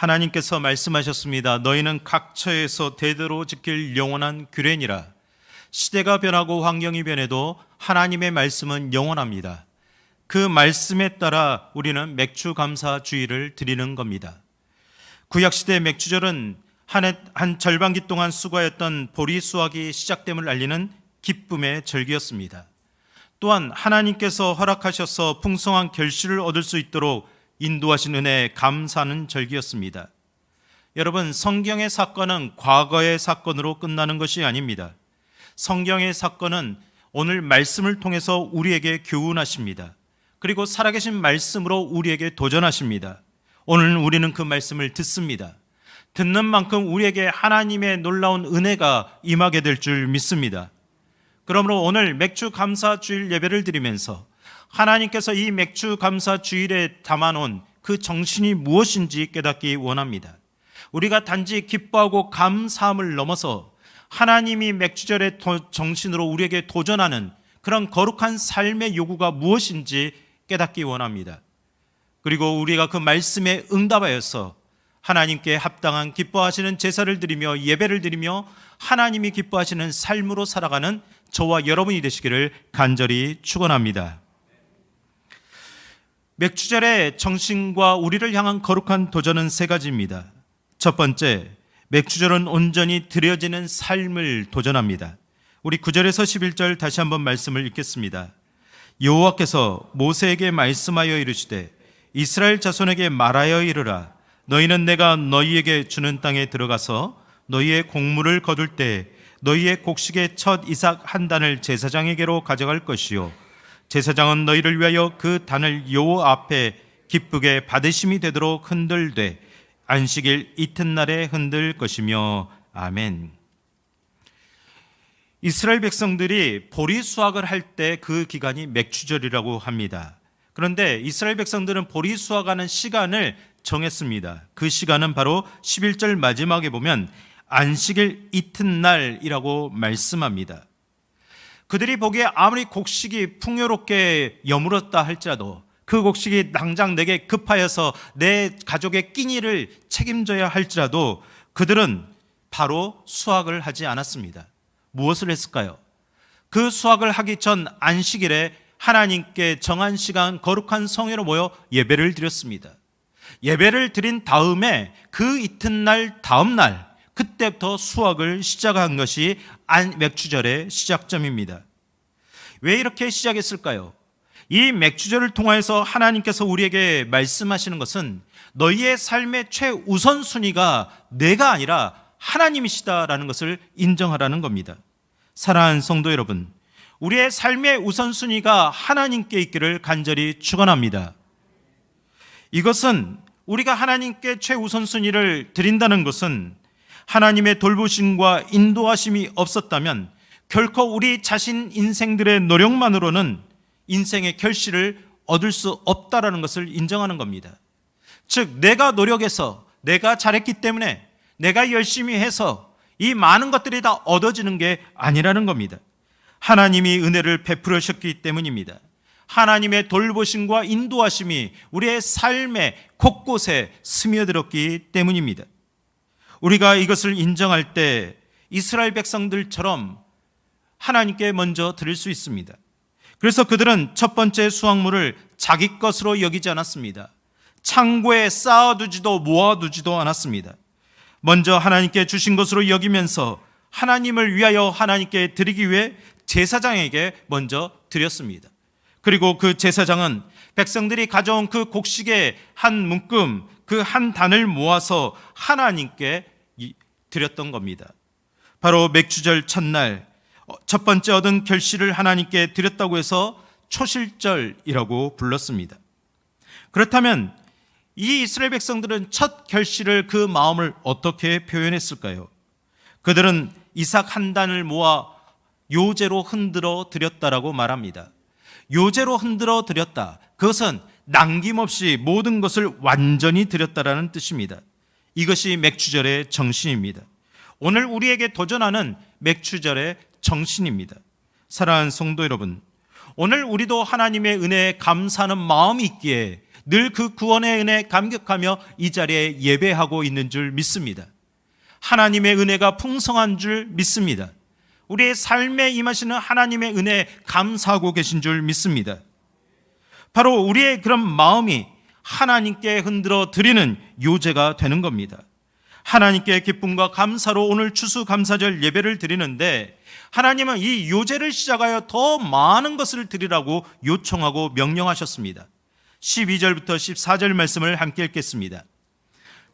하나님께서 말씀하셨습니다. 너희는 각 처에서 대대로 지킬 영원한 규례니라. 시대가 변하고 환경이 변해도 하나님의 말씀은 영원합니다. 그 말씀에 따라 우리는 맥주 감사주의를 드리는 겁니다. 구약시대 맥주절은 한 절반기 동안 수고하였던 보리 수확이 시작됨을 알리는 기쁨의 절기였습니다. 또한 하나님께서 허락하셔서 풍성한 결실을 얻을 수 있도록 인도하신 은혜에 감사하는 절기였습니다. 여러분, 성경의 사건은 과거의 사건으로 끝나는 것이 아닙니다. 성경의 사건은 오늘 말씀을 통해서 우리에게 교훈하십니다. 그리고 살아계신 말씀으로 우리에게 도전하십니다. 오늘 우리는 그 말씀을 듣습니다. 듣는 만큼 우리에게 하나님의 놀라운 은혜가 임하게 될 줄 믿습니다. 그러므로 오늘 맥주 감사 주일 예배를 드리면서 하나님께서 이 맥주 감사 주일에 담아놓은 그 정신이 무엇인지 깨닫기 원합니다. 우리가 단지 기뻐하고 감사함을 넘어서 하나님이 맥주절의 정신으로 우리에게 도전하는 그런 거룩한 삶의 요구가 무엇인지 깨닫기 원합니다. 그리고 우리가 그 말씀에 응답하여서 하나님께 합당한 기뻐하시는 제사를 드리며 예배를 드리며 하나님이 기뻐하시는 삶으로 살아가는 저와 여러분이 되시기를 간절히 축원합니다. 맥주절의 정신과 우리를 향한 거룩한 도전은 세 가지입니다. 첫 번째, 맥주절은 온전히 드려지는 삶을 도전합니다. 우리 9절에서 11절 다시 한번 말씀을 읽겠습니다. 여호와께서 모세에게 말씀하여 이르시되 이스라엘 자손에게 말하여 이르라. 너희는 내가 너희에게 주는 땅에 들어가서 너희의 곡물을 거둘 때 너희의 곡식의 첫 이삭 한 단을 제사장에게로 가져갈 것이요 제사장은 너희를 위하여 그 단을 여호와 앞에 기쁘게 받으심이 되도록 흔들되 안식일 이튿날에 흔들 것이며 아멘. 이스라엘 백성들이 보리 수확을 할 때 그 기간이 맥주절이라고 합니다. 그런데 이스라엘 백성들은 보리 수확하는 시간을 정했습니다. 그 시간은 바로 11절 마지막에 보면 안식일 이튿날이라고 말씀합니다. 그들이 보기에 아무리 곡식이 풍요롭게 여물었다 할지라도 그 곡식이 당장 내게 급하여서 내 가족의 끼니를 책임져야 할지라도 그들은 바로 수확을 하지 않았습니다. 무엇을 했을까요? 그 수확을 하기 전 안식일에 하나님께 정한 시간 거룩한 성회로 모여 예배를 드렸습니다. 예배를 드린 다음에 그 이튿날 다음 날 그때부터 수확을 시작한 것이 맥주절의 시작점입니다. 왜 이렇게 시작했을까요? 이 맥주절을 통하여서 하나님께서 우리에게 말씀하시는 것은 너희의 삶의 최우선순위가 내가 아니라 하나님이시다라는 것을 인정하라는 겁니다. 사랑하는 성도 여러분, 우리의 삶의 우선순위가 하나님께 있기를 간절히 축원합니다. 이것은 우리가 하나님께 최우선순위를 드린다는 것은 하나님의 돌보심과 인도하심이 없었다면 결코 우리 자신 인생들의 노력만으로는 인생의 결실을 얻을 수 없다라는 것을 인정하는 겁니다. 즉, 내가 노력해서 내가 잘했기 때문에 내가 열심히 해서 이 많은 것들이 다 얻어지는 게 아니라는 겁니다. 하나님이 은혜를 베풀으셨기 때문입니다. 하나님의 돌보심과 인도하심이 우리의 삶의 곳곳에 스며들었기 때문입니다. 우리가 이것을 인정할 때 이스라엘 백성들처럼 하나님께 먼저 드릴 수 있습니다. 그래서 그들은 첫 번째 수확물을 자기 것으로 여기지 않았습니다. 창고에 쌓아두지도 모아두지도 않았습니다. 먼저 하나님께 주신 것으로 여기면서 하나님을 위하여 하나님께 드리기 위해 제사장에게 먼저 드렸습니다. 그리고 그 제사장은 백성들이 가져온 그 곡식의 한 문금, 그 한 단을 모아서 하나님께 드렸던 겁니다. 바로 맥주절 첫날 첫 번째 얻은 결실을 하나님께 드렸다고 해서 초실절이라고 불렀습니다. 그렇다면 이 이스라엘 백성들은 첫 결실을 그 마음을 어떻게 표현했을까요? 그들은 이삭 한 단을 모아 요제로 흔들어 드렸다라고 말합니다. 요제로 흔들어 드렸다. 그것은 남김없이 모든 것을 완전히 드렸다라는 뜻입니다. 이것이 맥주절의 정신입니다. 오늘 우리에게 도전하는 맥주절의 정신입니다. 사랑하는 성도 여러분, 오늘 우리도 하나님의 은혜에 감사하는 마음이 있기에 늘 그 구원의 은혜에 감격하며 이 자리에 예배하고 있는 줄 믿습니다. 하나님의 은혜가 풍성한 줄 믿습니다. 우리의 삶에 임하시는 하나님의 은혜에 감사하고 계신 줄 믿습니다. 바로 우리의 그런 마음이 하나님께 흔들어 드리는 요제가 되는 겁니다. 하나님께 기쁨과 감사로 오늘 추수감사절 예배를 드리는데 하나님은 이 요제를 시작하여 더 많은 것을 드리라고 요청하고 명령하셨습니다. 12절부터 14절 말씀을 함께 읽겠습니다.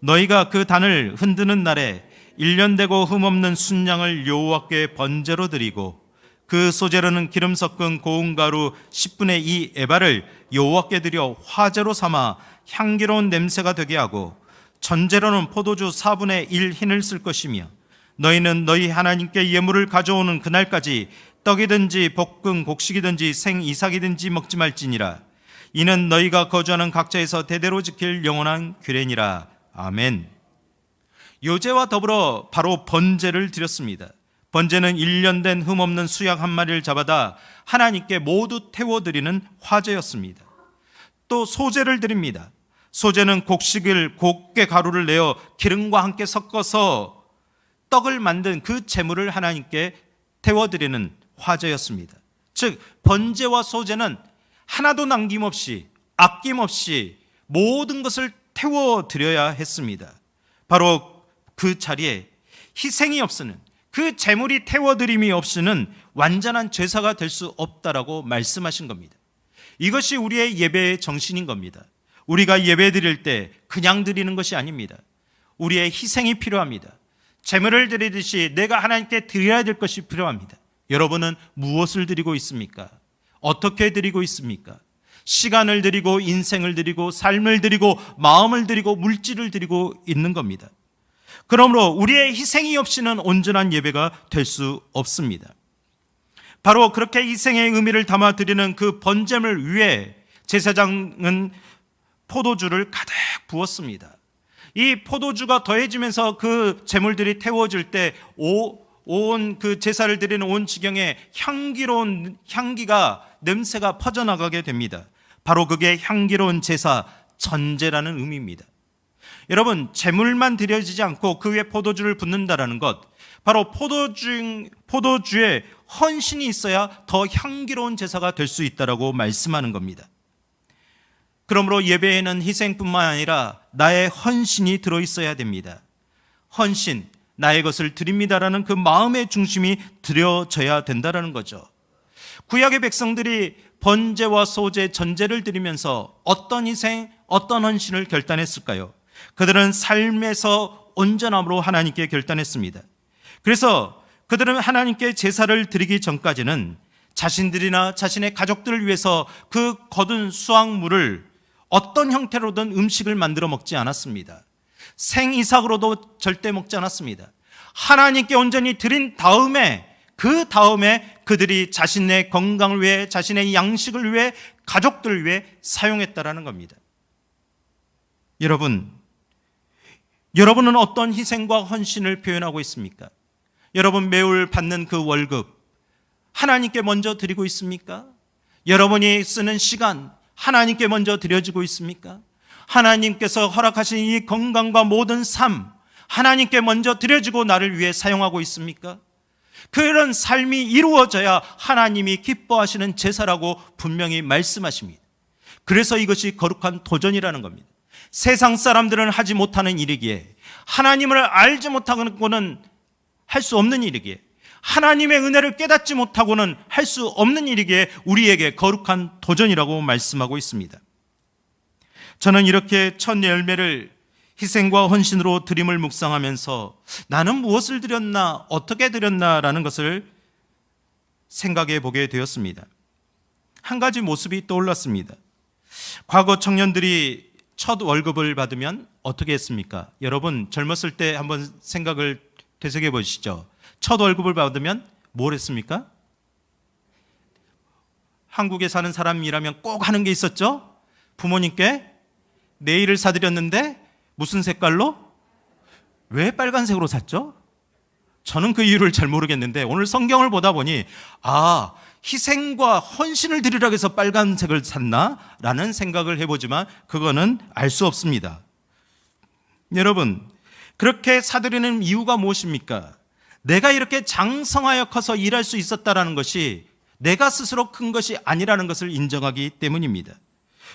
너희가 그 단을 흔드는 날에 1년 되고 흠없는 순양을 여호와께 번제로 드리고 그 소재로는 기름 섞은 고운 가루 10분의 2 에바를 여호와께 드려 화제로 삼아 향기로운 냄새가 되게 하고 전제로는 포도주 4분의 1 흰을 쓸 것이며 너희는 너희 하나님께 예물을 가져오는 그날까지 떡이든지 볶은 곡식이든지 생 이삭이든지 먹지 말지니라. 이는 너희가 거주하는 각자에서 대대로 지킬 영원한 규례니라. 아멘. 요제와 더불어 바로 번제를 드렸습니다. 번제는 1년 된 흠없는 수약 한 마리를 잡아다 하나님께 모두 태워드리는 화제였습니다. 또 소제를 드립니다. 소제는 곡식을 곱게 가루를 내어 기름과 함께 섞어서 떡을 만든 그 제물을 하나님께 태워드리는 화제였습니다. 즉 번제와 소제는 하나도 남김없이 아낌없이 모든 것을 태워드려야 했습니다. 바로 그 자리에 희생이 없이는, 그 제물이 태워드림이 없이는 완전한 제사가 될 수 없다라고 말씀하신 겁니다. 이것이 우리의 예배의 정신인 겁니다. 우리가 예배 드릴 때 그냥 드리는 것이 아닙니다. 우리의 희생이 필요합니다. 제물을 드리듯이 내가 하나님께 드려야 될 것이 필요합니다. 여러분은 무엇을 드리고 있습니까? 어떻게 드리고 있습니까? 시간을 드리고 인생을 드리고 삶을 드리고 마음을 드리고 물질을 드리고 있는 겁니다. 그러므로 우리의 희생이 없이는 온전한 예배가 될 수 없습니다. 바로 그렇게 희생의 의미를 담아 드리는 그 번제물 위에 제사장은 포도주를 가득 부었습니다. 이 포도주가 더해지면서 그 제물들이 태워질 때 온 그 제사를 드리는 온 지경에 향기로운 향기가 냄새가 퍼져나가게 됩니다. 바로 그게 향기로운 제사, 전제라는 의미입니다. 여러분, 제물만 드려지지 않고 그 위에 포도주를 붓는다라는 것, 바로 포도주에 헌신이 있어야 더 향기로운 제사가 될 수 있다라고 말씀하는 겁니다. 그러므로 예배에는 희생뿐만 아니라 나의 헌신이 들어있어야 됩니다. 헌신, 나의 것을 드립니다라는 그 마음의 중심이 드려져야 된다는 거죠. 구약의 백성들이 번제와 소제, 전제를 드리면서 어떤 희생, 어떤 헌신을 결단했을까요? 그들은 삶에서 온전함으로 하나님께 결단했습니다. 그래서 그들은 하나님께 제사를 드리기 전까지는 자신들이나 자신의 가족들을 위해서 그 거둔 수확물을 어떤 형태로든 음식을 만들어 먹지 않았습니다. 생이삭으로도 절대 먹지 않았습니다. 하나님께 온전히 드린 다음에 그 다음에 그들이 자신의 건강을 위해, 자신의 양식을 위해, 가족들을 위해 사용했다라는 겁니다. 여러분은 어떤 희생과 헌신을 표현하고 있습니까? 여러분 매월 받는 그 월급 하나님께 먼저 드리고 있습니까? 여러분이 쓰는 시간 하나님께 먼저 드려지고 있습니까? 하나님께서 허락하신 이 건강과 모든 삶 하나님께 먼저 드려지고 나를 위해 사용하고 있습니까? 그런 삶이 이루어져야 하나님이 기뻐하시는 제사라고 분명히 말씀하십니다. 그래서 이것이 거룩한 도전이라는 겁니다. 세상 사람들은 하지 못하는 일이기에, 하나님을 알지 못하고는 할 수 없는 일이기에, 하나님의 은혜를 깨닫지 못하고는 할 수 없는 일이기에 우리에게 거룩한 도전이라고 말씀하고 있습니다. 저는 이렇게 첫 열매를 희생과 헌신으로 드림을 묵상하면서 나는 무엇을 드렸나, 어떻게 드렸나라는 것을 생각해 보게 되었습니다. 한 가지 모습이 떠올랐습니다. 과거 청년들이 첫 월급을 받으면 어떻게 했습니까? 여러분 젊었을 때 한번 생각을 되새겨 보시죠. 첫 월급을 받으면 뭘 했습니까? 한국에 사는 사람이라면 꼭 하는 게 있었죠. 부모님께 네일을 사드렸는데 무슨 색깔로? 왜 빨간색으로 샀죠? 저는 그 이유를 잘 모르겠는데 오늘 성경을 보다 보니 희생과 헌신을 드리라고 해서 빨간색을 샀나? 라는 생각을 해보지만 그거는 알 수 없습니다. 여러분, 그렇게 사드리는 이유가 무엇입니까? 내가 이렇게 장성하여 커서 일할 수 있었다는 것이 내가 스스로 큰 것이 아니라는 것을 인정하기 때문입니다.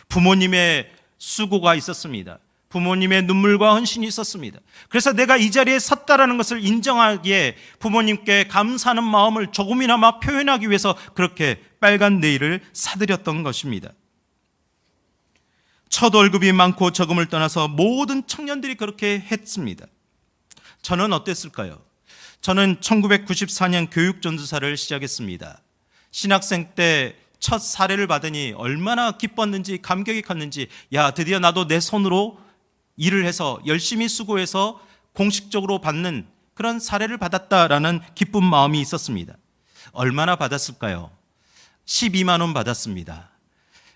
부모님의 수고가 있었습니다. 부모님의 눈물과 헌신이 있었습니다. 그래서 내가 이 자리에 섰다라는 것을 인정하기에 부모님께 감사하는 마음을 조금이나마 표현하기 위해서 그렇게 빨간 네일을 사드렸던 것입니다. 첫 월급이 많고 적음을 떠나서 모든 청년들이 그렇게 했습니다. 저는 어땠을까요? 저는 1994년 교육전도사를 시작했습니다. 신학생 때 첫 사례를 받으니 얼마나 기뻤는지 감격이 컸는지, 야, 드디어 나도 내 손으로 일을 해서 열심히 수고해서 공식적으로 받는 그런 사례를 받았다라는 기쁜 마음이 있었습니다. 얼마나 받았을까요? 12만 원 받았습니다.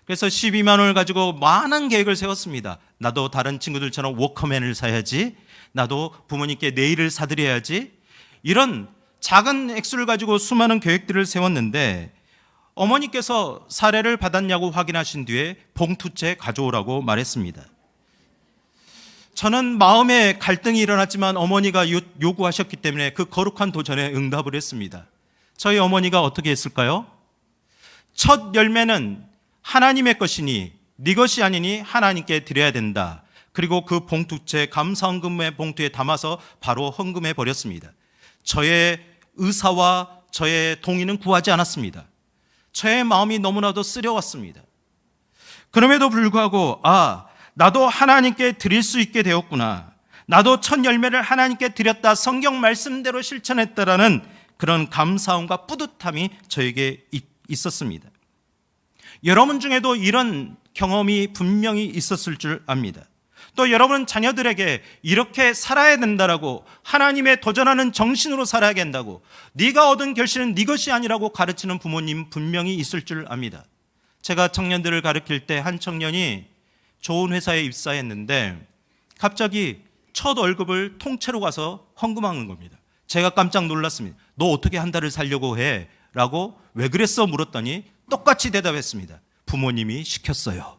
그래서 12만 원을 가지고 많은 계획을 세웠습니다. 나도 다른 친구들처럼 워커맨을 사야지, 나도 부모님께 네일을 사드려야지, 이런 작은 액수를 가지고 수많은 계획들을 세웠는데 어머니께서 사례를 받았냐고 확인하신 뒤에 봉투째 가져오라고 말했습니다. 저는 마음에 갈등이 일어났지만 어머니가 요구하셨기 때문에 그 거룩한 도전에 응답을 했습니다. 저희 어머니가 어떻게 했을까요? 첫 열매는 하나님의 것이니 네 것이 아니니 하나님께 드려야 된다. 그리고 그 봉투째 감사헌금의 봉투에 담아서 바로 헌금해 버렸습니다. 저의 의사와 저의 동의는 구하지 않았습니다. 저의 마음이 너무나도 쓰려왔습니다. 그럼에도 불구하고 나도 하나님께 드릴 수 있게 되었구나, 나도 첫 열매를 하나님께 드렸다, 성경 말씀대로 실천했다라는 그런 감사함과 뿌듯함이 저에게 있었습니다. 여러분 중에도 이런 경험이 분명히 있었을 줄 압니다. 또 여러분 자녀들에게 이렇게 살아야 된다라고, 하나님의 도전하는 정신으로 살아야 된다고, 네가 얻은 결실은 네 것이 아니라고 가르치는 부모님 분명히 있을 줄 압니다. 제가 청년들을 가르칠 때 한 청년이 좋은 회사에 입사했는데 갑자기 첫 월급을 통째로 가서 헌금하는 겁니다. 제가 깜짝 놀랐습니다. 너 어떻게 한 달을 살려고 해? 라고 왜 그랬어? 물었더니 똑같이 대답했습니다. 부모님이 시켰어요.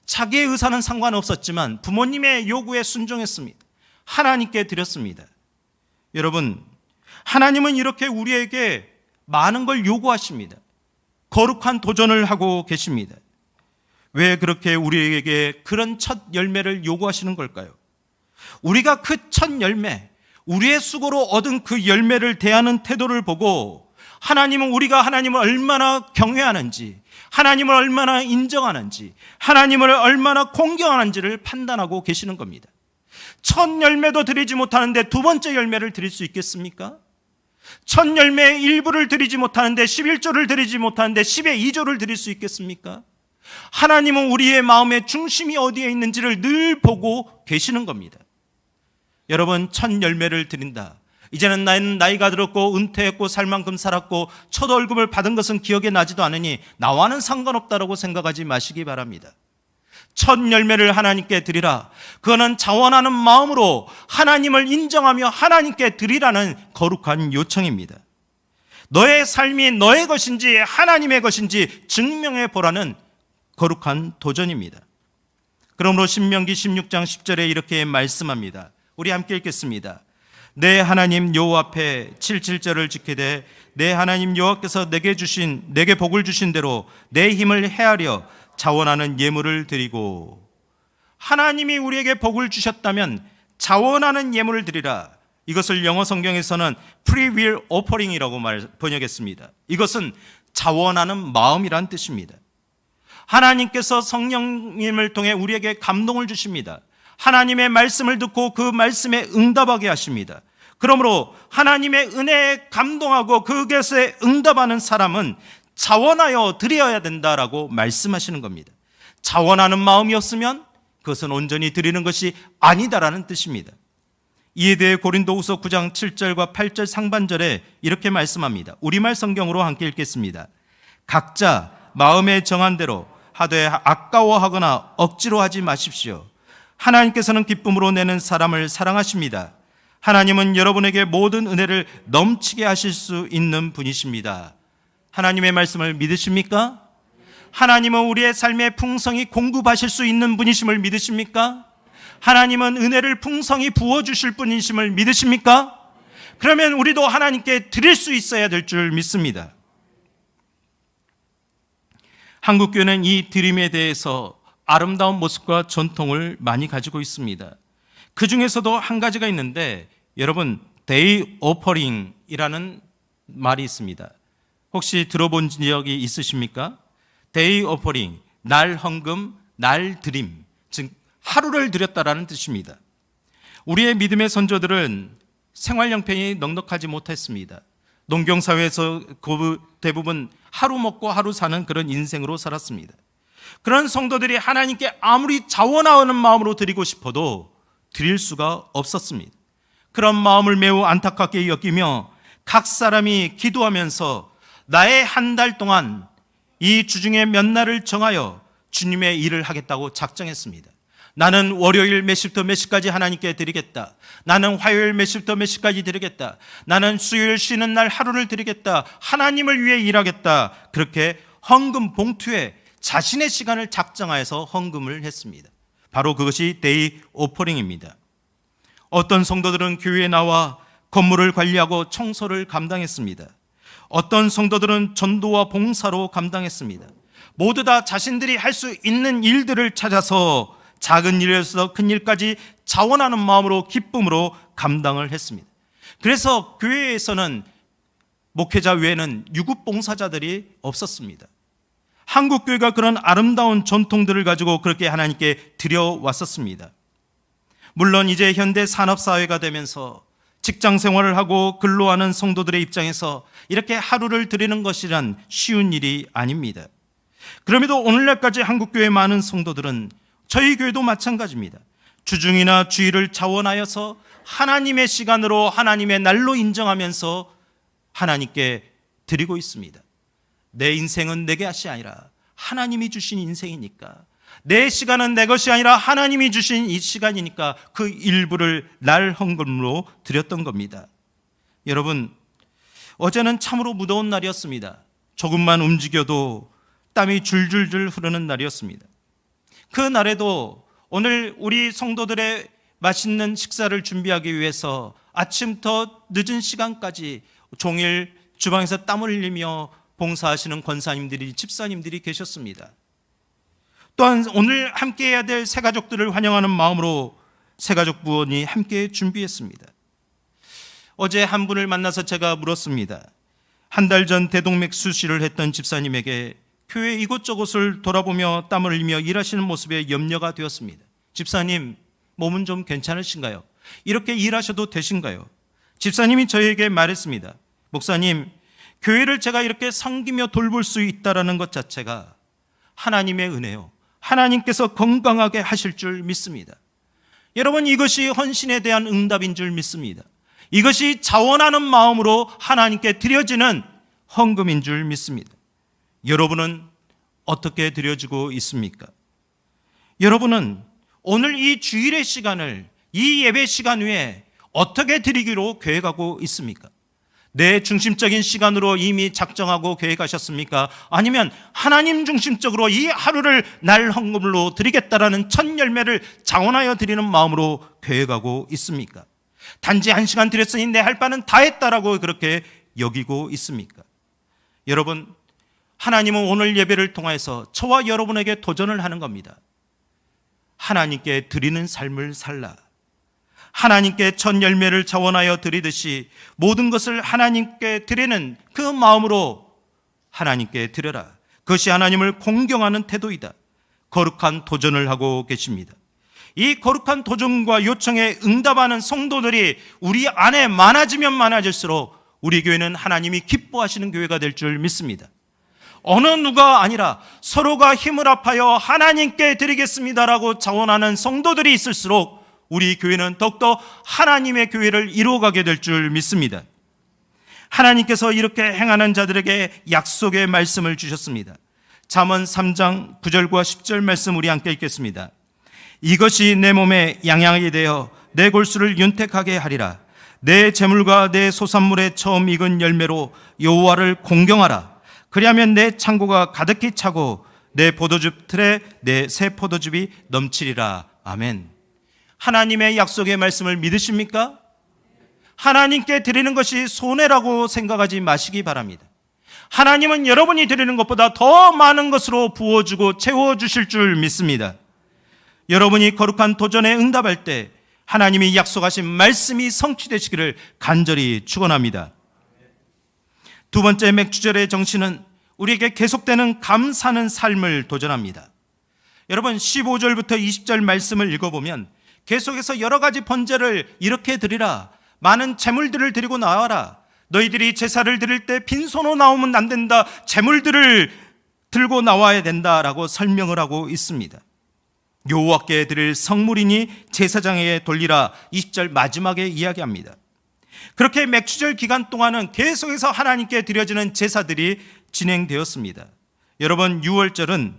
자기의 의사는 상관없었지만 부모님의 요구에 순종했습니다. 하나님께 드렸습니다. 여러분, 하나님은 이렇게 우리에게 많은 걸 요구하십니다. 거룩한 도전을 하고 계십니다. 왜 그렇게 우리에게 그런 첫 열매를 요구하시는 걸까요? 우리가 그 첫 열매, 우리의 수고로 얻은 그 열매를 대하는 태도를 보고 하나님은 우리가 하나님을 얼마나 경외하는지, 하나님을 얼마나 인정하는지, 하나님을 얼마나 공경하는지를 판단하고 계시는 겁니다. 첫 열매도 드리지 못하는데 두 번째 열매를 드릴 수 있겠습니까? 첫 열매의 일부를 드리지 못하는데 11조를 드리지 못하는데 10의 2조를 드릴 수 있겠습니까? 하나님은 우리의 마음의 중심이 어디에 있는지를 늘 보고 계시는 겁니다. 여러분, 첫 열매를 드린다. 이제는 나는 나이가 들었고 은퇴했고 살 만큼 살았고 첫 월급을 받은 것은 기억에 나지도 않으니 나와는 상관없다라고 생각하지 마시기 바랍니다. 첫 열매를 하나님께 드리라. 그거는 자원하는 마음으로 하나님을 인정하며 하나님께 드리라는 거룩한 요청입니다. 너의 삶이 너의 것인지 하나님의 것인지 증명해 보라는 거룩한 도전입니다. 그러므로 신명기 16장 10절에 이렇게 말씀합니다. 우리 함께 읽겠습니다. 내 하나님 여호와 앞에 77절을 지키되 내 하나님 여호와께서 내게 복을 주신 대로 내 힘을 헤아려 자원하는 예물을 드리고, 하나님이 우리에게 복을 주셨다면 자원하는 예물을 드리라. 이것을 영어 성경에서는 free will offering이라고 번역했습니다. 이것은 자원하는 마음이란 뜻입니다. 하나님께서 성령님을 통해 우리에게 감동을 주십니다. 하나님의 말씀을 듣고 그 말씀에 응답하게 하십니다. 그러므로 하나님의 은혜에 감동하고 그것에 응답하는 사람은 자원하여 드려야 된다라고 말씀하시는 겁니다. 자원하는 마음이 없으면 그것은 온전히 드리는 것이 아니다라는 뜻입니다. 이에 대해 고린도후서 9장 7절과 8절 상반절에 이렇게 말씀합니다. 우리말 성경으로 함께 읽겠습니다. 각자 마음에 정한 대로 하되 아까워하거나 억지로 하지 마십시오. 하나님께서는 기쁨으로 내는 사람을 사랑하십니다. 하나님은 여러분에게 모든 은혜를 넘치게 하실 수 있는 분이십니다. 하나님의 말씀을 믿으십니까? 하나님은 우리의 삶의 풍성히 공급하실 수 있는 분이심을 믿으십니까? 하나님은 은혜를 풍성히 부어주실 분이심을 믿으십니까? 그러면 우리도 하나님께 드릴 수 있어야 될 줄 믿습니다. 한국교회는 이 드림에 대해서 아름다운 모습과 전통을 많이 가지고 있습니다. 그 중에서도 한 가지가 있는데, 여러분, 데이 오퍼링이라는 말이 있습니다. 혹시 들어본 적이 있으십니까? 데이 오퍼링, 날 헌금, 날 드림, 즉 하루를 드렸다라는 뜻입니다. 우리의 믿음의 선조들은 생활 형편이 넉넉하지 못했습니다. 농경사회에서 대부분 하루 먹고 하루 사는 그런 인생으로 살았습니다. 그런 성도들이 하나님께 아무리 자원하는 마음으로 드리고 싶어도 드릴 수가 없었습니다. 그런 마음을 매우 안타깝게 여기며 각 사람이 기도하면서 나의 한 달 동안 이 주중에 몇 날을 정하여 주님의 일을 하겠다고 작정했습니다. 나는 월요일 몇 시부터 몇 시까지 하나님께 드리겠다. 나는 화요일 몇 시부터 몇 시까지 드리겠다. 나는 수요일 쉬는 날 하루를 드리겠다. 하나님을 위해 일하겠다. 그렇게 헌금 봉투에 자신의 시간을 작정하여서 헌금을 했습니다. 바로 그것이 데이 오퍼링입니다. 어떤 성도들은 교회에 나와 건물을 관리하고 청소를 감당했습니다. 어떤 성도들은 전도와 봉사로 감당했습니다. 모두 다 자신들이 할 수 있는 일들을 찾아서 작은 일에서 큰 일까지 자원하는 마음으로 기쁨으로 감당을 했습니다. 그래서 교회에서는 목회자 외에는 유급봉사자들이 없었습니다. 한국교회가 그런 아름다운 전통들을 가지고 그렇게 하나님께 드려왔었습니다. 물론 이제 현대 산업사회가 되면서 직장 생활을 하고 근로하는 성도들의 입장에서 이렇게 하루를 드리는 것이란 쉬운 일이 아닙니다. 그럼에도 오늘날까지 한국교회 많은 성도들은, 저희 교회도 마찬가지입니다, 주중이나 주일을 자원하여서 하나님의 시간으로 하나님의 날로 인정하면서 하나님께 드리고 있습니다. 내 인생은 내 것이 아니라 하나님이 주신 인생이니까, 내 시간은 내 것이 아니라 하나님이 주신 이 시간이니까 그 일부를 날 헌금으로 드렸던 겁니다. 여러분, 어제는 참으로 무더운 날이었습니다. 조금만 움직여도 땀이 줄줄줄 흐르는 날이었습니다. 그 날에도 오늘 우리 성도들의 맛있는 식사를 준비하기 위해서 아침부터 늦은 시간까지 종일 주방에서 땀을 흘리며 봉사하시는 권사님들이, 집사님들이 계셨습니다. 또한 오늘 함께 해야 될 새가족들을 환영하는 마음으로 새가족 부원이 함께 준비했습니다. 어제 한 분을 만나서 제가 물었습니다. 한 달 전 대동맥 수술을 했던 집사님에게 교회 이곳저곳을 돌아보며 땀을 흘리며 일하시는 모습에 염려가 되었습니다. 집사님, 몸은 좀 괜찮으신가요? 이렇게 일하셔도 되신가요? 집사님이 저에게 말했습니다. 목사님, 교회를 제가 이렇게 섬기며 돌볼 수 있다는 것 자체가 하나님의 은혜요, 하나님께서 건강하게 하실 줄 믿습니다. 여러분, 이것이 헌신에 대한 응답인 줄 믿습니다. 이것이 자원하는 마음으로 하나님께 드려지는 헌금인 줄 믿습니다. 여러분은 어떻게 드려지고 있습니까? 여러분은 오늘 이 주일의 시간을, 이 예배 시간 외에 어떻게 드리기로 계획하고 있습니까? 내 중심적인 시간으로 이미 작정하고 계획하셨습니까? 아니면 하나님 중심적으로 이 하루를 날 헌금으로 드리겠다라는 첫 열매를 자원하여 드리는 마음으로 계획하고 있습니까? 단지 1시간 드렸으니 내 할 바는 다 했다라고 그렇게 여기고 있습니까? 여러분, 하나님은 오늘 예배를 통해서 저와 여러분에게 도전을 하는 겁니다. 하나님께 드리는 삶을 살라. 하나님께 첫 열매를 자원하여 드리듯이 모든 것을 하나님께 드리는 그 마음으로 하나님께 드려라. 그것이 하나님을 공경하는 태도이다. 거룩한 도전을 하고 계십니다. 이 거룩한 도전과 요청에 응답하는 성도들이 우리 안에 많아지면 많아질수록 우리 교회는 하나님이 기뻐하시는 교회가 될 줄 믿습니다. 어느 누가 아니라 서로가 힘을 합하여 하나님께 드리겠습니다라고 자원하는 성도들이 있을수록 우리 교회는 더욱더 하나님의 교회를 이루어가게 될 줄 믿습니다. 하나님께서 이렇게 행하는 자들에게 약속의 말씀을 주셨습니다. 잠언 3장 9절과 10절 말씀 우리 함께 읽겠습니다. 이것이 내 몸에 양양이 되어 내 골수를 윤택하게 하리라. 내 재물과 내 소산물의 처음 익은 열매로 여호와를 공경하라. 그리하면 내 창고가 가득히 차고 내 포도즙 틀에 내 새 포도즙이 넘치리라. 아멘. 하나님의 약속의 말씀을 믿으십니까? 하나님께 드리는 것이 손해라고 생각하지 마시기 바랍니다. 하나님은 여러분이 드리는 것보다 더 많은 것으로 부어주고 채워주실 줄 믿습니다. 여러분이 거룩한 도전에 응답할 때 하나님이 약속하신 말씀이 성취되시기를 간절히 축원합니다. 두 번째 맥주절의 정신은 우리에게 계속되는 감사하는 삶을 도전합니다. 여러분 15절부터 20절 말씀을 읽어보면 계속해서 여러 가지 번제를 이렇게 드리라. 많은 제물들을 드리고 나와라. 너희들이 제사를 드릴 때 빈손으로 나오면 안 된다. 제물들을 들고 나와야 된다라고 설명을 하고 있습니다. 여호와께 드릴 성물이니 제사장에게 돌리라. 20절 마지막에 이야기합니다. 그렇게 맥주절 기간 동안은 계속해서 하나님께 드려지는 제사들이 진행되었습니다. 여러분 6월절은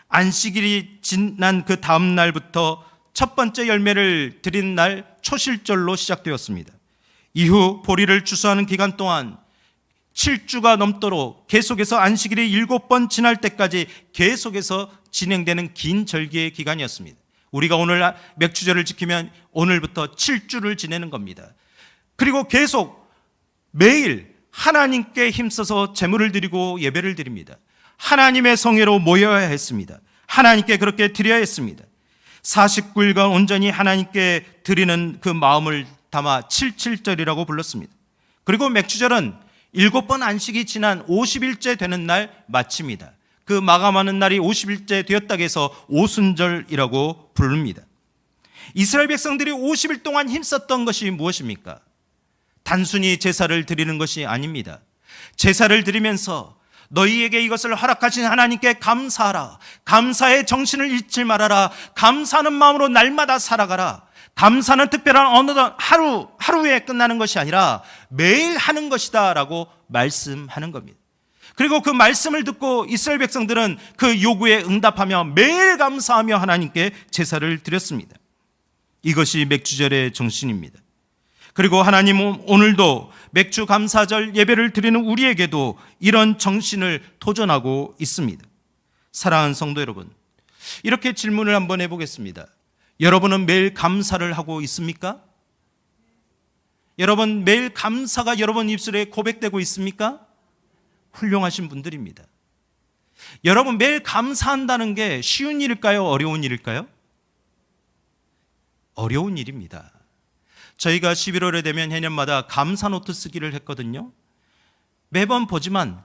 안식일이 지난 그 다음 날부터 첫 번째 열매를 드린 날 초실절로 시작되었습니다. 이후 보리를 추수하는 기간 동안 7주가 넘도록 계속해서 안식일이 7번 지날 때까지 계속해서 진행되는 긴 절기의 기간이었습니다. 우리가 오늘 맥주절을 지키면 오늘부터 7주를 지내는 겁니다. 그리고 계속 매일 하나님께 힘써서 제물을 드리고 예배를 드립니다. 하나님의 성회로 모여야 했습니다. 하나님께 그렇게 드려야 했습니다. 49일간 온전히 하나님께 드리는 그 마음을 담아 77절이라고 불렀습니다. 그리고 맥주절은 7번 안식이 지난 50일째 되는 날 마칩니다. 그 마감하는 날이 50일째 되었다고 해서 오순절이라고 부릅니다. 이스라엘 백성들이 50일 동안 힘썼던 것이 무엇입니까? 단순히 제사를 드리는 것이 아닙니다. 제사를 드리면서 너희에게 이것을 허락하신 하나님께 감사하라. 감사의 정신을 잃지 말아라. 감사하는 마음으로 날마다 살아가라. 감사는 특별한 어느 하루에 끝나는 것이 아니라 매일 하는 것이다 라고 말씀하는 겁니다. 그리고 그 말씀을 듣고 이스라엘 백성들은 그 요구에 응답하며 매일 감사하며 하나님께 제사를 드렸습니다. 이것이 맥주절의 정신입니다. 그리고 하나님은 오늘도 맥주 감사절 예배를 드리는 우리에게도 이런 정신을 도전하고 있습니다. 사랑하는 성도 여러분, 이렇게 질문을 한번 해보겠습니다. 여러분은 매일 감사를 하고 있습니까? 여러분 매일 감사가 여러분 입술에 고백되고 있습니까? 훌륭하신 분들입니다. 여러분 매일 감사한다는 게 쉬운 일일까요? 어려운 일일까요? 어려운 일입니다. 저희가 11월에 되면 해년마다 감사 노트 쓰기를 했거든요. 매번 보지만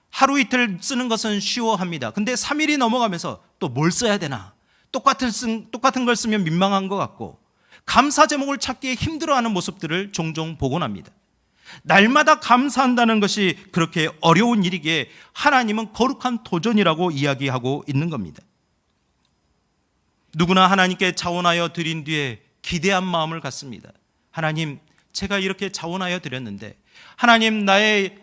하루 이틀 쓰는 것은 쉬워합니다. 근데 3일이 넘어가면서 또 뭘 써야 되나? 똑같은 걸 쓰면 민망한 것 같고 감사 제목을 찾기에 힘들어하는 모습들을 종종 보곤 합니다. 날마다 감사한다는 것이 그렇게 어려운 일이기에 하나님은 거룩한 도전이라고 이야기하고 있는 겁니다. 누구나 하나님께 자원하여 드린 뒤에 기대한 마음을 갖습니다. 하나님, 제가 이렇게 자원하여 드렸는데 하나님 나의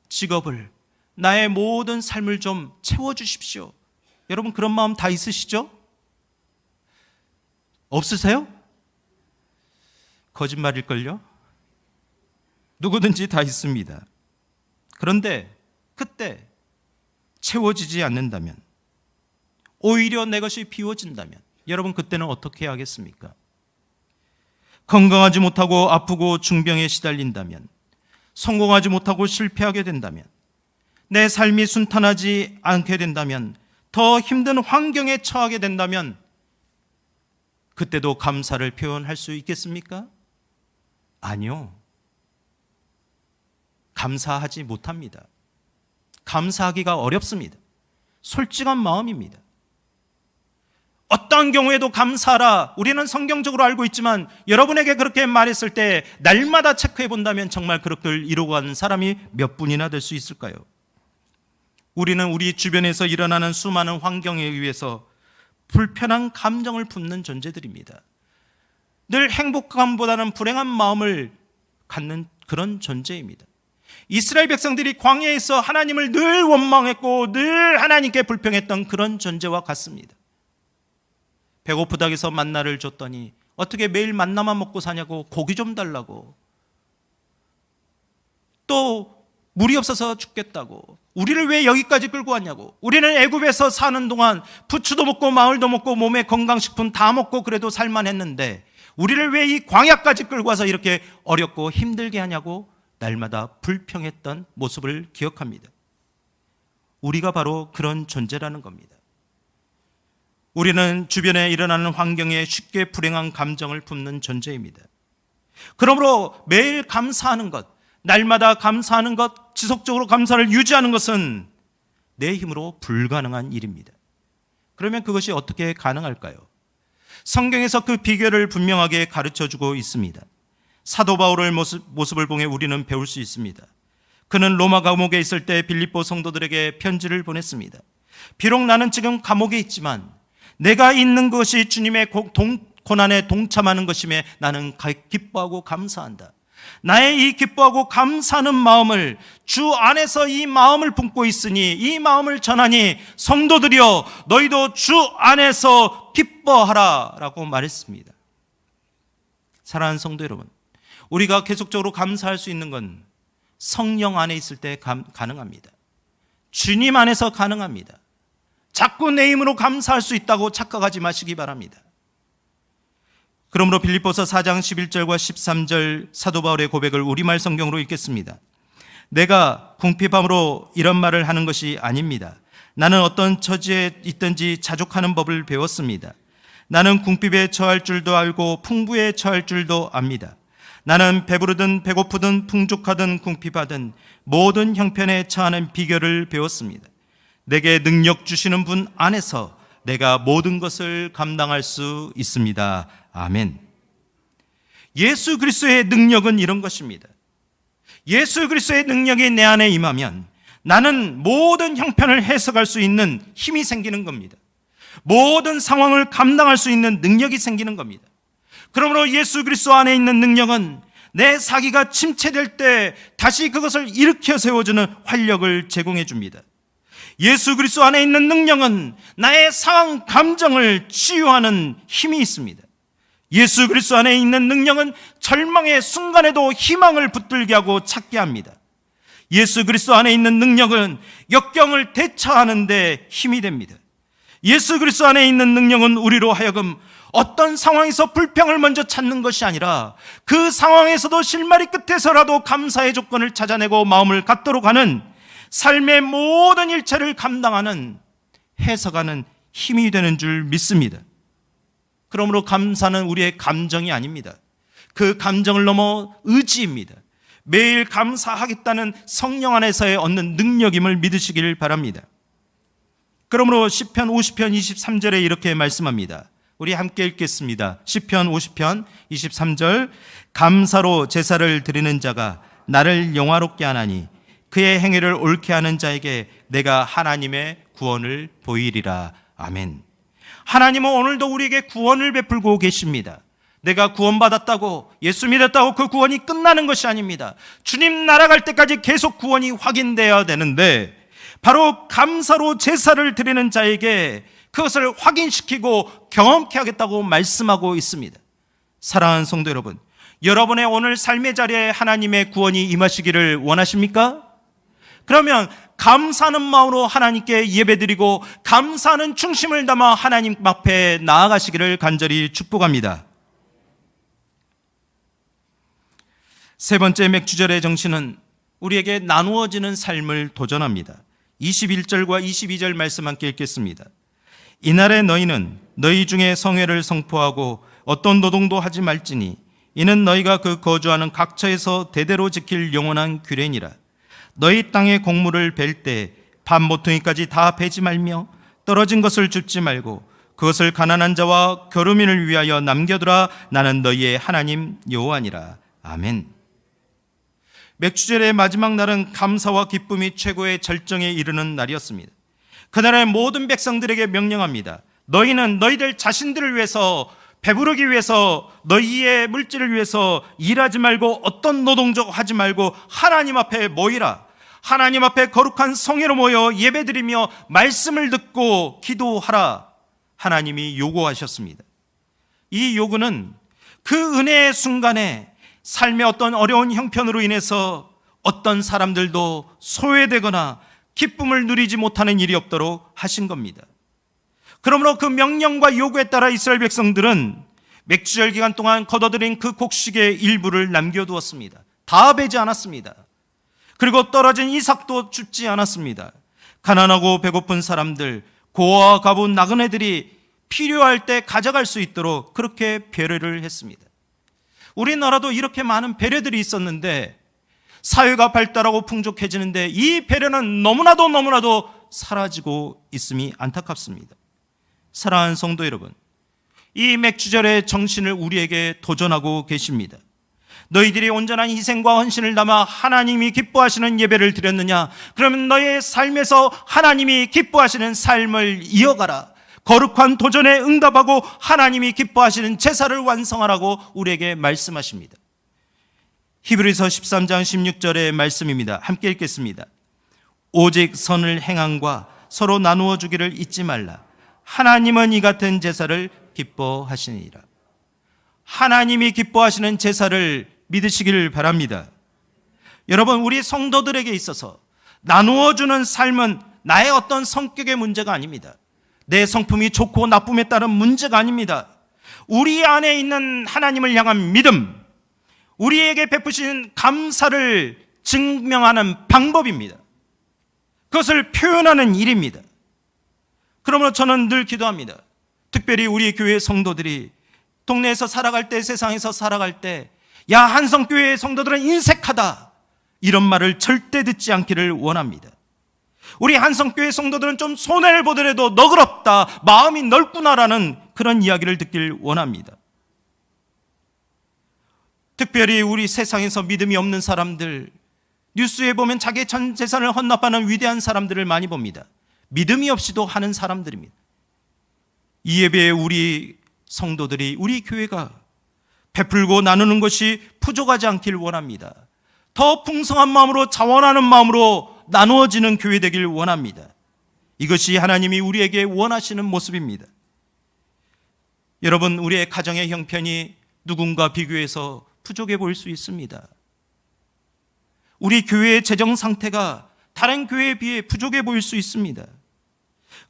직업을, 나의 모든 삶을 좀 채워주십시오. 여러분 그런 마음 다 있으시죠? 없으세요? 거짓말일걸요? 누구든지 다 있습니다. 그런데 그때 채워지지 않는다면, 오히려 내 것이 비워진다면 여러분 그때는 어떻게 하겠습니까? 건강하지 못하고 아프고 중병에 시달린다면, 성공하지 못하고 실패하게 된다면, 내 삶이 순탄하지 않게 된다면, 더 힘든 환경에 처하게 된다면 그때도 감사를 표현할 수 있겠습니까? 아니요. 감사하지 못합니다. 감사하기가 어렵습니다. 솔직한 마음입니다. 어떠한 경우에도 감사하라. 우리는 성경적으로 알고 있지만 여러분에게 그렇게 말했을 때 날마다 체크해 본다면 정말 그렇게 이루어가는 사람이 몇 분이나 될 수 있을까요? 우리는 우리 주변에서 일어나는 수많은 환경에 의해서 불편한 감정을 품는 존재들입니다. 늘 행복감보다는 불행한 마음을 갖는 그런 존재입니다. 이스라엘 백성들이 광야에서 하나님을 늘 원망했고 늘 하나님께 불평했던 그런 존재와 같습니다. 배고프다고 해서 만나를 줬더니 어떻게 매일 만나만 먹고 사냐고 고기 좀 달라고, 또 물이 없어서 죽겠다고. 우리를 왜 여기까지 끌고 왔냐고. 우리는 애굽에서 사는 동안 부추도 먹고 마을도 먹고 몸에 건강식품 다 먹고 그래도 살만했는데 우리를 왜 이 광야까지 끌고 와서 이렇게 어렵고 힘들게 하냐고 날마다 불평했던 모습을 기억합니다. 우리가 바로 그런 존재라는 겁니다. 우리는 주변에 일어나는 환경에 쉽게 불행한 감정을 품는 존재입니다. 그러므로 매일 감사하는 것, 날마다 감사하는 것, 지속적으로 감사를 유지하는 것은 내 힘으로 불가능한 일입니다. 그러면 그것이 어떻게 가능할까요? 성경에서 그 비결을 분명하게 가르쳐주고 있습니다. 사도 바울의 모습을 보며 우리는 배울 수 있습니다. 그는 로마 감옥에 있을 때 빌립보 성도들에게 편지를 보냈습니다. 비록 나는 지금 감옥에 있지만 내가 있는 것이 주님의 고난에 동참하는 것임에 나는 기뻐하고 감사한다. 나의 이 기뻐하고 감사하는 마음을 주 안에서 이 마음을 품고 있으니 이 마음을 전하니 성도들이여 너희도 주 안에서 기뻐하라 라고 말했습니다. 사랑하는 성도 여러분, 우리가 계속적으로 감사할 수 있는 건 성령 안에 있을 때 가능합니다. 주님 안에서 가능합니다. 자꾸 내 힘으로 감사할 수 있다고 착각하지 마시기 바랍니다. 그러므로 빌립보서 4장 11절과 13절 사도 바울의 고백을 우리말 성경으로 읽겠습니다. 내가 궁핍함으로 이런 말을 하는 것이 아닙니다. 나는 어떤 처지에 있든지 자족하는 법을 배웠습니다. 나는 궁핍에 처할 줄도 알고 풍부에 처할 줄도 압니다. 나는 배부르든 배고프든 풍족하든 궁핍하든 모든 형편에 처하는 비결을 배웠습니다. 내게 능력 주시는 분 안에서 내가 모든 것을 감당할 수 있습니다. 아멘. 예수 그리스도의 능력은 이런 것입니다. 예수 그리스도의 능력이 내 안에 임하면 나는 모든 형편을 해석할 수 있는 힘이 생기는 겁니다. 모든 상황을 감당할 수 있는 능력이 생기는 겁니다. 그러므로 예수 그리스도 안에 있는 능력은 내 사기가 침체될 때 다시 그것을 일으켜 세워주는 활력을 제공해 줍니다. 예수 그리스도 안에 있는 능력은 나의 상황 감정을 치유하는 힘이 있습니다. 예수 그리스도 안에 있는 능력은 절망의 순간에도 희망을 붙들게 하고 찾게 합니다. 예수 그리스도 안에 있는 능력은 역경을 대처하는 데 힘이 됩니다. 예수 그리스도 안에 있는 능력은 우리로 하여금 어떤 상황에서 불평을 먼저 찾는 것이 아니라 그 상황에서도 실마리 끝에서라도 감사의 조건을 찾아내고 마음을 갖도록 하는 삶의 모든 일체를 감당하는 해석하는 힘이 되는 줄 믿습니다. 그러므로 감사는 우리의 감정이 아닙니다. 그 감정을 넘어 의지입니다. 매일 감사하겠다는 성령 안에서의 얻는 능력임을 믿으시길 바랍니다. 그러므로 시편 50편 23절에 이렇게 말씀합니다. 우리 함께 읽겠습니다. 시편 50편 23절 감사로 제사를 드리는 자가 나를 영화롭게 하나니 그의 행위를 옳게 하는 자에게 내가 하나님의 구원을 보이리라. 아멘. 하나님은 오늘도 우리에게 구원을 베풀고 계십니다. 내가 구원받았다고 예수 믿었다고 그 구원이 끝나는 것이 아닙니다. 주님 날아갈 때까지 계속 구원이 확인되어야 되는데 바로 감사로 제사를 드리는 자에게 그것을 확인시키고 경험케 하겠다고 말씀하고 있습니다. 사랑하는 성도 여러분, 여러분의 오늘 삶의 자리에 하나님의 구원이 임하시기를 원하십니까? 그러면 감사하는 마음으로 하나님께 예배드리고 감사하는 중심을 담아 하나님 앞에 나아가시기를 간절히 축복합니다. 세 번째 맥주절의 정신은 우리에게 나누어지는 삶을 도전합니다. 21절과 22절 말씀 함께 읽겠습니다. 이날에 너희는 너희 중에 성회를 선포하고 어떤 노동도 하지 말지니 이는 너희가 그 거주하는 각처에서 대대로 지킬 영원한 규례니라. 너희 땅의 곡물을 벨 때 밥 모퉁이까지 다 베지 말며 떨어진 것을 줍지 말고 그것을 가난한 자와 겨루민을 위하여 남겨두라. 나는 너희의 하나님 여호와니라. 아멘. 맥주절의 마지막 날은 감사와 기쁨이 최고의 절정에 이르는 날이었습니다. 그날의 모든 백성들에게 명령합니다. 너희는 너희들 자신들을 위해서 배부르기 위해서 너희의 물질을 위해서 일하지 말고 어떤 노동도 하지 말고 하나님 앞에 모이라. 하나님 앞에 거룩한 성회로 모여 예배드리며 말씀을 듣고 기도하라. 하나님이 요구하셨습니다. 이 요구는 그 은혜의 순간에 삶의 어떤 어려운 형편으로 인해서 어떤 사람들도 소외되거나 기쁨을 누리지 못하는 일이 없도록 하신 겁니다. 그러므로 그 명령과 요구에 따라 이스라엘 백성들은 맥주절 기간 동안 걷어들인 그 곡식의 일부를 남겨두었습니다. 다 베지 않았습니다. 그리고 떨어진 이삭도 줍지 않았습니다. 가난하고 배고픈 사람들, 고아와 과부, 나그네들이 필요할 때 가져갈 수 있도록 그렇게 배려를 했습니다. 우리나라도 이렇게 많은 배려들이 있었는데 사회가 발달하고 풍족해지는데 이 배려는 너무나도 사라지고 있음이 안타깝습니다. 사랑하는 성도 여러분, 이 맥주절의 정신을 우리에게 도전하고 계십니다. 너희들이 온전한 희생과 헌신을 담아 하나님이 기뻐하시는 예배를 드렸느냐? 그러면 너의 삶에서 하나님이 기뻐하시는 삶을 이어가라. 거룩한 도전에 응답하고 하나님이 기뻐하시는 제사를 완성하라고 우리에게 말씀하십니다. 히브리서 13장 16절의 말씀입니다. 함께 읽겠습니다. 오직 선을 행함과 서로 나누어 주기를 잊지 말라. 하나님은 이 같은 제사를 기뻐하시니라. 하나님이 기뻐하시는 제사를 믿으시기를 바랍니다. 여러분, 우리 성도들에게 있어서 나누어 주는 삶은 나의 어떤 성격의 문제가 아닙니다. 내 성품이 좋고 나쁨에 따른 문제가 아닙니다. 우리 안에 있는 하나님을 향한 믿음, 우리에게 베푸신 감사를 증명하는 방법입니다. 그것을 표현하는 일입니다. 그러므로 저는 늘 기도합니다. 특별히 우리 교회 성도들이 동네에서 살아갈 때, 세상에서 살아갈 때, 야, 한성교회의 성도들은 인색하다, 이런 말을 절대 듣지 않기를 원합니다. 우리 한성교회 성도들은 좀 손해를 보더라도 너그럽다, 마음이 넓구나라는 그런 이야기를 듣길 원합니다. 특별히 우리 세상에서 믿음이 없는 사람들, 뉴스에 보면 자기의 전 재산을 헌납하는 위대한 사람들을 많이 봅니다. 믿음이 없이도 하는 사람들입니다. 이 예배에 우리 성도들이, 우리 교회가 베풀고 나누는 것이 부족하지 않길 원합니다. 더 풍성한 마음으로, 자원하는 마음으로 나누어지는 교회 되길 원합니다. 이것이 하나님이 우리에게 원하시는 모습입니다. 여러분, 우리의 가정의 형편이 누군가 비교해서 부족해 보일 수 있습니다. 우리 교회의 재정 상태가 다른 교회에 비해 부족해 보일 수 있습니다.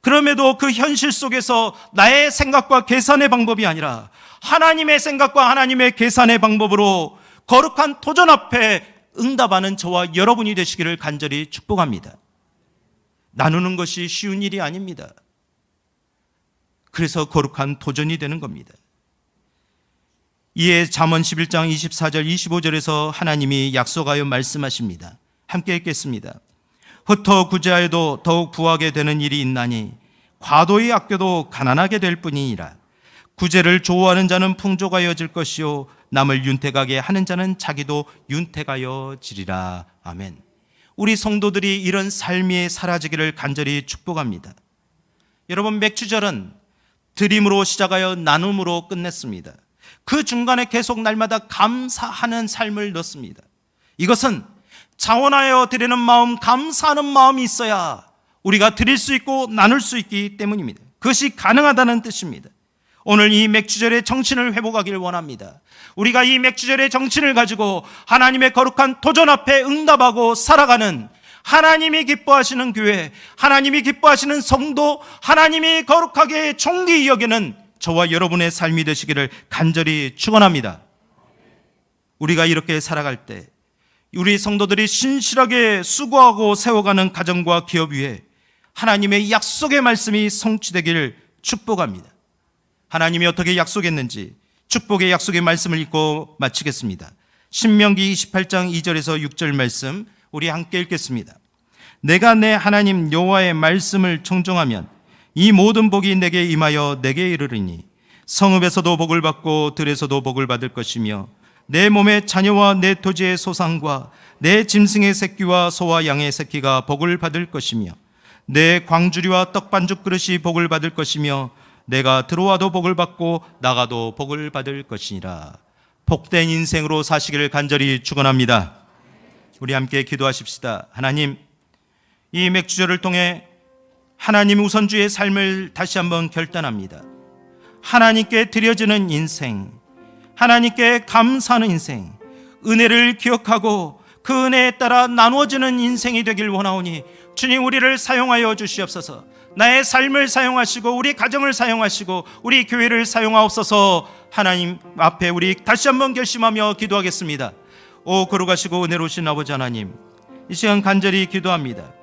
그럼에도 그 현실 속에서 나의 생각과 계산의 방법이 아니라 하나님의 생각과 하나님의 계산의 방법으로 거룩한 도전 앞에 응답하는 저와 여러분이 되시기를 간절히 축복합니다. 나누는 것이 쉬운 일이 아닙니다. 그래서 거룩한 도전이 되는 겁니다. 이에 잠언 11장 24절 25절에서 하나님이 약속하여 말씀하십니다. 함께 읽겠습니다. 흩어 구제하여도 더욱 부하게 되는 일이 있나니 과도히 아껴도 가난하게 될 뿐이니라. 구제를 좋아하는 자는 풍족하여질 것이요 남을 윤택하게 하는 자는 자기도 윤택하여지리라. 아멘. 우리 성도들이 이런 삶이 사라지기를 간절히 축복합니다. 여러분, 맥주절은 드림으로 시작하여 나눔으로 끝냈습니다. 그 중간에 계속 날마다 감사하는 삶을 넣습니다. 이것은 자원하여 드리는 마음, 감사하는 마음이 있어야 우리가 드릴 수 있고 나눌 수 있기 때문입니다. 그것이 가능하다는 뜻입니다. 오늘 이 맥주절의 정신을 회복하기를 원합니다. 우리가 이 맥주절의 정신을 가지고 하나님의 거룩한 도전 앞에 응답하고 살아가는, 하나님이 기뻐하시는 교회, 하나님이 기뻐하시는 성도, 하나님이 거룩하게 존귀히 여기는 저와 여러분의 삶이 되시기를 간절히 축원합니다. 우리가 이렇게 살아갈 때 우리 성도들이 신실하게 수고하고 세워가는 가정과 기업 위에 하나님의 약속의 말씀이 성취되기를 축복합니다. 하나님이 어떻게 약속했는지 축복의 약속의 말씀을 읽고 마치겠습니다. 신명기 28장 2절에서 6절 말씀 우리 함께 읽겠습니다. 내가 내 하나님 여호와의 말씀을 청종하면 이 모든 복이 내게 임하여 내게 이르리니 성읍에서도 복을 받고 들에서도 복을 받을 것이며 내 몸의 자녀와 내 토지의 소산과 내 짐승의 새끼와 소와 양의 새끼가 복을 받을 것이며 내 광주리와 떡반죽 그릇이 복을 받을 것이며 내가 들어와도 복을 받고 나가도 복을 받을 것이니라. 복된 인생으로 사시기를 간절히 축원합니다. 우리 함께 기도하십시다. 하나님, 이 맥주절을 통해 하나님 우선주의 삶을 다시 한번 결단합니다. 하나님께 드려지는 인생, 하나님께 감사하는 인생, 은혜를 기억하고 그 은혜에 따라 나누어지는 인생이 되길 원하오니 주님, 우리를 사용하여 주시옵소서. 나의 삶을 사용하시고 우리 가정을 사용하시고 우리 교회를 사용하옵소서. 하나님 앞에 우리 다시 한번 결심하며 기도하겠습니다. 오 거룩하시고 은혜로우신 아버지 하나님, 이 시간 간절히 기도합니다.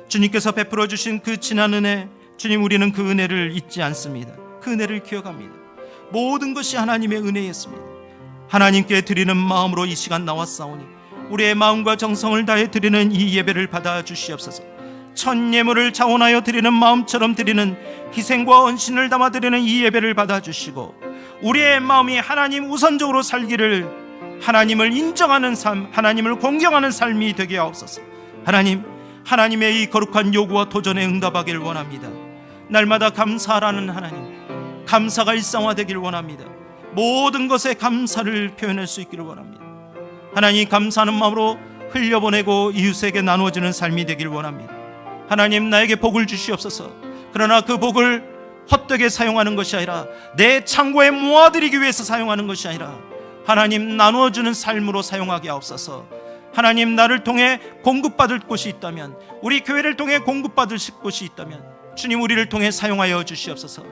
주님께서 베풀어 주신 그 지난 은혜, 주님, 우리는 그 은혜를 잊지 않습니다. 그 은혜를 기억합니다. 모든 것이 하나님의 은혜였습니다. 하나님께 드리는 마음으로 이 시간 나왔사오니 우리의 마음과 정성을 다해 드리는 이 예배를 받아 주시옵소서. 첫 예물을 자원하여 드리는 마음처럼 드리는 희생과 헌신을 담아 드리는 이 예배를 받아 주시고, 우리의 마음이 하나님 우선적으로 살기를, 하나님을 인정하는 삶, 하나님을 공경하는 삶이 되게 하옵소서. 하나님, 하나님의 이 거룩한 요구와 도전에 응답하기를 원합니다. 날마다 감사하라는 하나님, 감사가 일상화되기를 원합니다. 모든 것에 감사를 표현할 수 있기를 원합니다. 하나님, 감사하는 마음으로 흘려보내고 이웃에게 나누어지는 삶이 되기를 원합니다. 하나님, 나에게 복을 주시옵소서. 그러나 그 복을 헛되게 사용하는 것이 아니라, 내 창고에 모아드리기 위해서 사용하는 것이 아니라, 하나님, 나누어주는 삶으로 사용하게 하옵소서. 하나님, 나를 통해 공급받을 곳이 있다면, 우리 교회를 통해 공급받을 곳이 있다면 주님, 우리를 통해 사용하여 주시옵소서.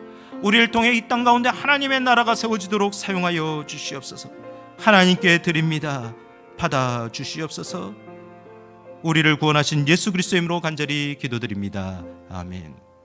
우리를 통해 이 땅 가운데 하나님의 나라가 세워지도록 사용하여 주시옵소서. 하나님께 드립니다. 받아 주시옵소서. 우리를 구원하신 예수 그리스도의 이름으로 간절히 기도드립니다. 아멘.